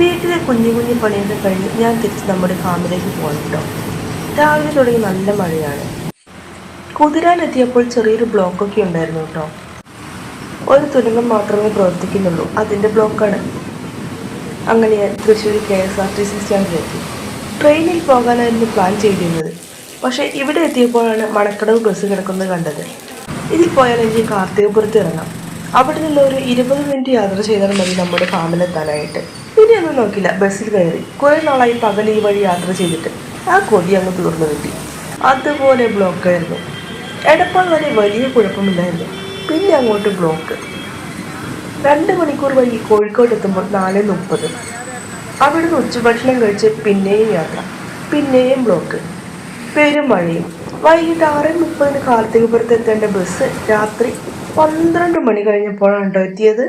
വീട്ടിലെ കുഞ്ഞു കുഞ്ഞു പണിയൊക്കെ കഴിഞ്ഞ് ഞാൻ തിരിച്ച് നമ്മുടെ ഫാമിലേക്ക് പോകണം കേട്ടോ. രാവിലെ തുടങ്ങി നല്ല മഴയാണ്. കുതിരാനെത്തിയപ്പോൾ ചെറിയൊരു ബ്ലോക്കൊക്കെ ഉണ്ടായിരുന്നു കേട്ടോ. ഒരു തുരങ്കം മാത്രമേ പ്രവർത്തിക്കുന്നുള്ളൂ, അതിൻ്റെ ബ്ലോക്കാണ്. അങ്ങനെ ഞാൻ തൃശ്ശൂർ KSRTC സ്റ്റാൻഡിലെത്തി. ട്രെയിനിൽ പോകാനായിരുന്നു പ്ലാൻ ചെയ്തിരുന്നത്. പക്ഷേ ഇവിടെ എത്തിയപ്പോഴാണ് മണക്കടവ് ബസ് കിടക്കുന്നത് കണ്ടത്. ഇതിൽ പോയാൽ എനിക്ക് കാർത്തികപുരത്ത് ഇറങ്ങാം. അവിടെ നിന്ന് ഒരു 20 മിനിറ്റ് യാത്ര ചെയ്താൽ മതി നമ്മുടെ ഫാമിലെത്താനായിട്ട്. പിന്നെ ഒന്നും നോക്കില്ല, ബസ്സിൽ കയറി. കുറേ നാളായി പകൽ ഈ വഴി യാത്ര ചെയ്തിട്ട് ആ കൊതി അങ്ങ് തീർന്നു കിട്ടി. അതുപോലെ ബ്ലോക്കായിരുന്നു. എടപ്പാൾ വരെ വലിയ കുഴപ്പമില്ലായിരുന്നു, പിന്നെ അങ്ങോട്ട് ബ്ലോക്ക്. 2 മണിക്കൂർ വൈകി കോഴിക്കോട് എത്തുമ്പോൾ 4:30. അവിടുന്ന് ഉച്ചഭക്ഷണം കഴിച്ച് പിന്നെയും യാത്ര, പിന്നെയും ബ്ലോക്ക്, പെരും മഴയും. വൈകിട്ട് 6:30 കാർത്തികപുരത്ത് എത്തേണ്ട ബസ് രാത്രി 12 മണി കഴിഞ്ഞപ്പോഴാണ് എത്തിയത്.